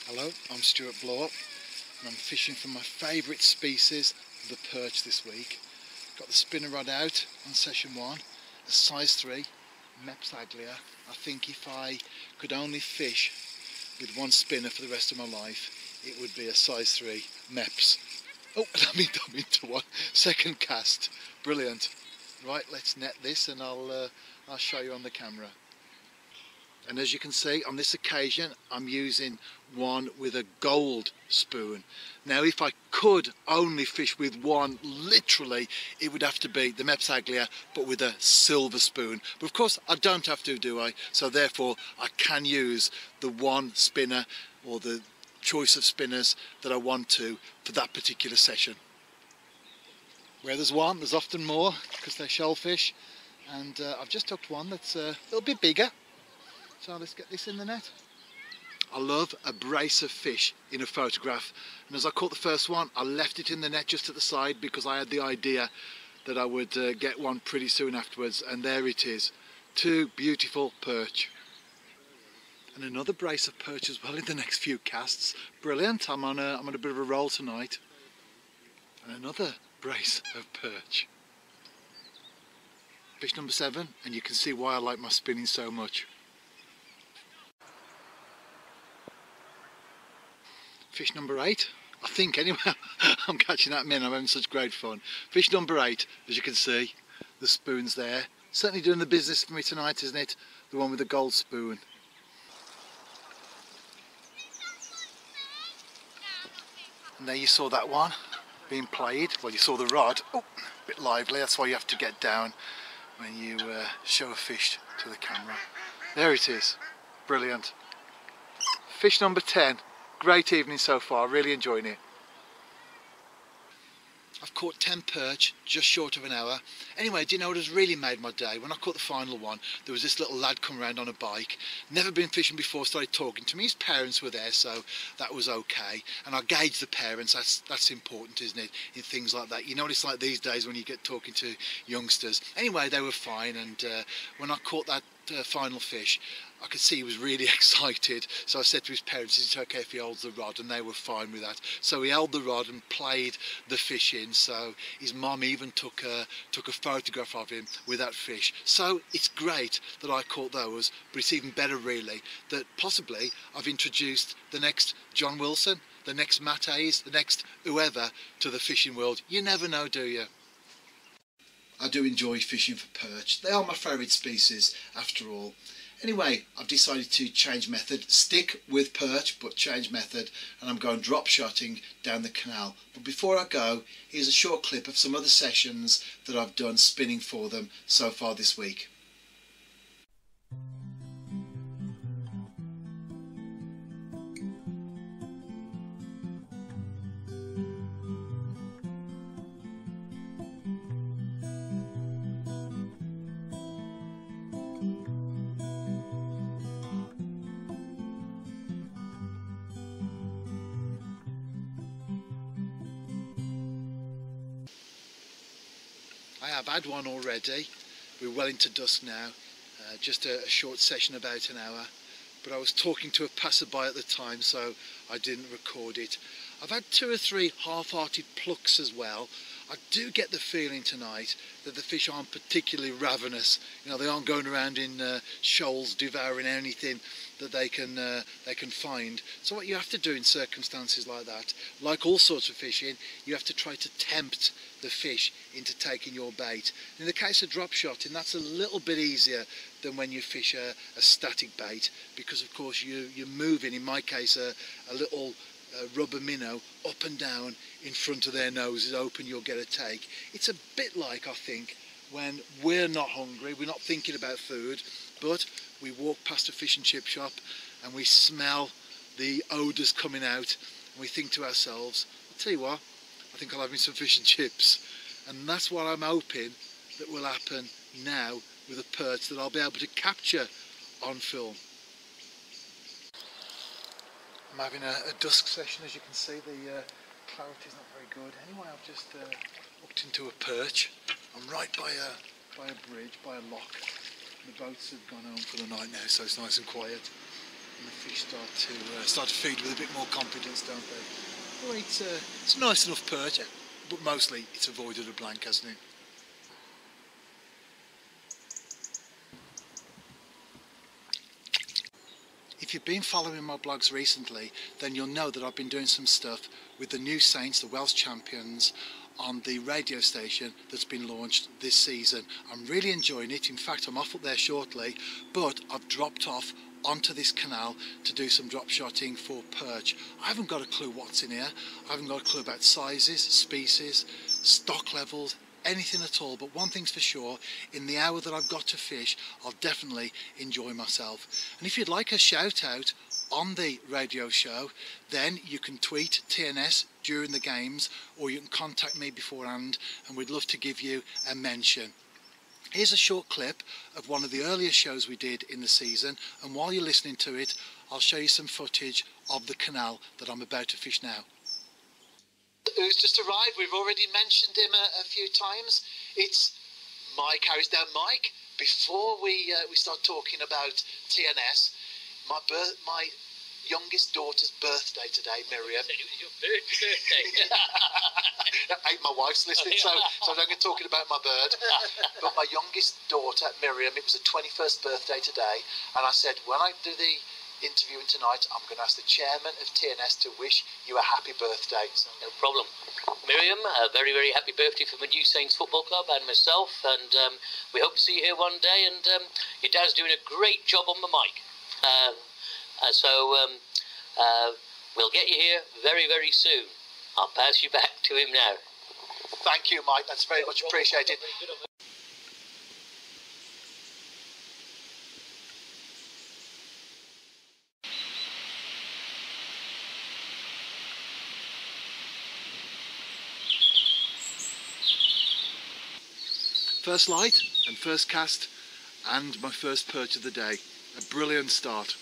Hello, I'm Stuart Blower and I'm fishing for my favourite species, the perch, this week. Got the spinner rod out on session 1, a size 3, Meps Aglia. I think if I could only fish with one spinner for the rest of my life, it would be a size 3 Meps. Oh, I mean into one. Second cast, brilliant. Right, let's net this and I'll show you on the camera. And as you can see, on this occasion I'm using one with a gold spoon. Now if I could only fish with one, literally it would have to be the Meps Aglia, but with a silver spoon. But of course I don't have to, do I? So therefore I can use the one spinner or the choice of spinners that I want to for that particular session. Where there's one, there's often more because they're shellfish, and I've just hooked one that's a little bit bigger. So let's get this in the net. I love a brace of fish in a photograph, and as I caught the first one I left it in the net just at the side because I had the idea that I would get one pretty soon afterwards, and there it is. 2 beautiful perch. And another brace of perch as well in the next few casts. Brilliant, I'm on a bit of a roll tonight. And another brace of perch. Fish number 7, and you can see why I like my spinning so much. Fish number 8, I think anyway. I'm catching that min, I'm having such great fun. Fish number 8, as you can see, the spoon's there. Certainly doing the business for me tonight, isn't it? The one with the gold spoon. And there you saw that one being played. Well, you saw the rod. Oh, a bit lively, that's why you have to get down when you show a fish to the camera. There it is, brilliant. Fish number 10. Great evening so far, really enjoying it. I've caught 10 perch, just short of an hour. Anyway, do you know what has really made my day? When I caught the final one, there was this little lad come around on a bike. Never been fishing before, started talking to me. His parents were there, so that was okay. And I gauged the parents, that's important, isn't it, in things like that. You know what it's like these days when you get talking to youngsters. Anyway, they were fine, and when I caught that final fish, I could see he was really excited, so I said to his parents, is it okay if he holds the rod? And they were fine with that. So he held the rod and played the fish in, so his mum even took a photograph of him with that fish. So it's great that I caught those, but it's even better really that possibly I've introduced the next John Wilson, the next Matt Hayes, the next whoever to the fishing world. You never know, do you? I do enjoy fishing for perch. They are my favourite species after all. Anyway, I've decided to change method, stick with perch but change method, and I'm going drop shotting down the canal. But before I go, here's a short clip of some other sessions that I've done spinning for them so far this week. I have had one already. We're well into dusk now, just a short session, about an hour, but I was talking to a passerby at the time, so I didn't record it. I've had 2 or 3 half-hearted plucks as well. I do get the feeling tonight that the fish aren't particularly ravenous. You know, they aren't going around in shoals devouring anything that they can find. So what you have to do in circumstances like that, like all sorts of fishing, you have to try to tempt the fish into taking your bait. In the case of drop shotting, that's a little bit easier than when you fish a static bait, because of course you're moving, in my case a little rubber minnow up and down in front of their noses, hoping you'll get a take. It's a bit like, I think, when we're not hungry, we're not thinking about food, but we walk past a fish and chip shop and we smell the odours coming out and we think to ourselves, I'll tell you what, I think I'll have me some fish and chips. And that's what I'm hoping that will happen now with a perch that I'll be able to capture on film. I'm having a dusk session, as you can see. The clarity's not very good. Anyway, I've just walked into a perch. I'm right by a bridge, by a lock. The boats have gone home for the night now, so it's nice and quiet. And the fish start to feed with a bit more confidence, don't they? Well, it's a nice enough perch, but mostly it's avoided a blank, hasn't it? If you've been following my blogs recently, then you'll know that I've been doing some stuff with the New Saints, the Welsh champions, on the radio station that's been launched this season. I'm really enjoying it. In fact, I'm off up there shortly, but I've dropped off onto this canal to do some drop shotting for perch. I haven't got a clue what's in here. I haven't got a clue about sizes, species, stock levels, anything at all, but one thing's for sure, in the hour that I've got to fish, I'll definitely enjoy myself. And if you'd like a shout out on the radio show, then you can tweet TNS during the games, or you can contact me beforehand, and we'd love to give you a mention. Here's a short clip of one of the earlier shows we did in the season, and while you're listening to it, I'll show you some footage of the canal that I'm about to fish now. Who's just arrived? We've already mentioned him a few times. It's Mike Harris. Now, Mike, before we start talking about TNS, my youngest daughter's birthday today, Miriam. It was your birthday. My wife's listening, so I don't get talking about my bird. But my youngest daughter, Miriam, it was her 21st birthday today, and I said, when I do the interviewing tonight, I'm going to ask the chairman of TNS to wish you a happy birthday. So, no problem. Miriam, a very, very happy birthday from the New Saints Football Club and myself, and we hope to see you here one day, and your dad's doing a great job on the mic. So we'll get you here very, very soon. I'll pass you back to him now. Thank you, Mike. That's very much appreciated. First light and first cast and my first perch of the day. A brilliant start.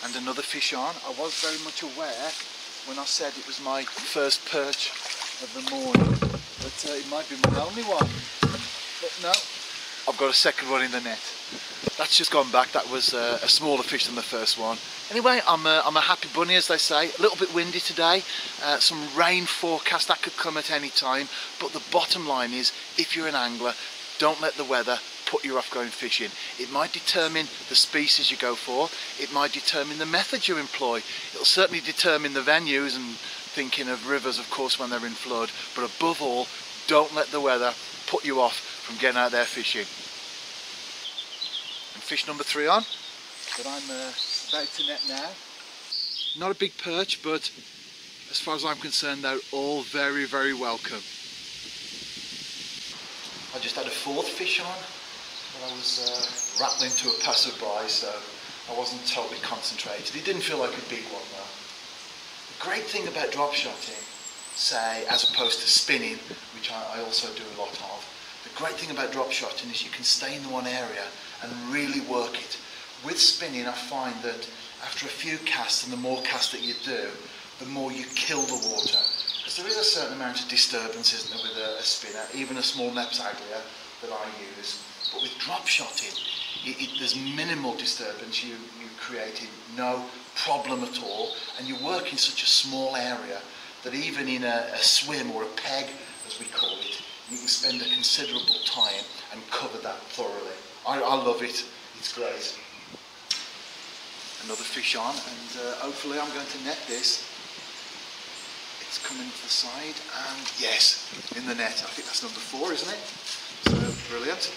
And another fish on. I was very much aware when I said it was my first perch of the morning, but it might be my only one. But no, I've got a second one in the net. That's just gone back. That was a smaller fish than the first one. Anyway, I'm a happy bunny, as they say. A little bit windy today. Some rain forecast that could come at any time. But the bottom line is, if you're an angler, don't let the weather put you off going fishing. It might determine the species you go for. It might determine the method you employ. It'll certainly determine the venues, and thinking of rivers, of course, when they're in flood. But above all, don't let the weather put you off from getting out there fishing. And fish number 3 on, that I'm about to net now. Not a big perch, but as far as I'm concerned, they're all very, very welcome. I just had a 4th fish on, but I was rattling to a passerby, so I wasn't totally concentrated. It didn't feel like a big one though. The great thing about drop shotting, say, as opposed to spinning, which I also do a lot of, the great thing about drop shotting is you can stay in one area and really work it. With spinning, I find that after a few casts, and the more casts that you do, the more you kill the water. Because there is a certain amount of disturbance, isn't there, with a spinner, even a small Nepsaglia that I use. But with drop shotting, there's minimal disturbance. You're creating no problem at all, and you work in such a small area that even in a swim or a peg, as we call it, you can spend a considerable time and cover that thoroughly. I love it. It's great. Another fish on, and hopefully I'm going to net this. It's coming to the side, and yes, in the net. I think that's number 4, isn't it? So brilliant.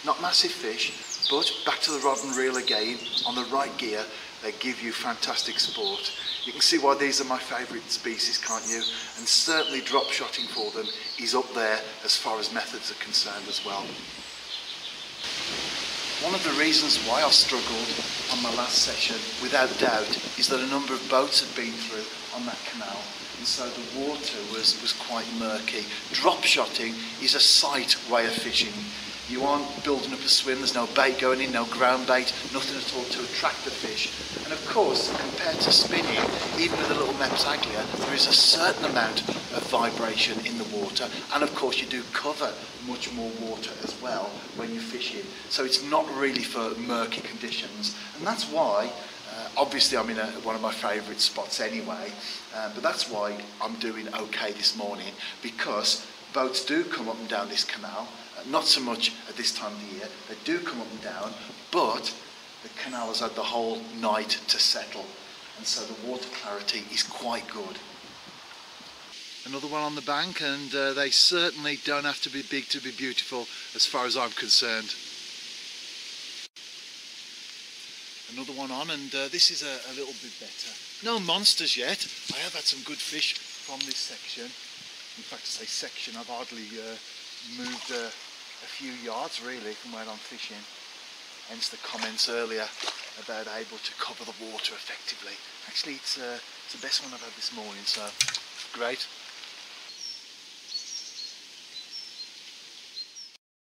Not massive fish, but back to the rod and reel again. On the right gear, they give you fantastic sport. You can see why these are my favourite species, can't you? And certainly drop shotting for them is up there as far as methods are concerned as well. One of the reasons why I struggled on my last session, without doubt, is that a number of boats had been through on that canal, and so the water was quite murky. Drop shotting is a sight way of fishing. You aren't building up a swim, there's no bait going in, no ground bait, nothing at all to attract the fish. And of course, compared to spinning, even with a little Mepsaglia, there is a certain amount of vibration in the water, and of course you do cover much more water as well when you're fishing. So it's not really for murky conditions, and that's why, obviously I'm in one of my favourite spots anyway, but that's why I'm doing okay this morning, because boats do come up and down this canal. Not so much at this time of the year, they do come up and down, but the canal has had the whole night to settle, and so the water clarity is quite good. Another one on the bank, and they certainly don't have to be big to be beautiful as far as I'm concerned. Another one on, and this is a little bit better. No monsters yet. I have had some good fish from this section. In fact, to say section, I've hardly moved a few yards really from where I'm fishing, hence the comments earlier about able to cover the water effectively. Actually it's the best one I've had this morning, so great.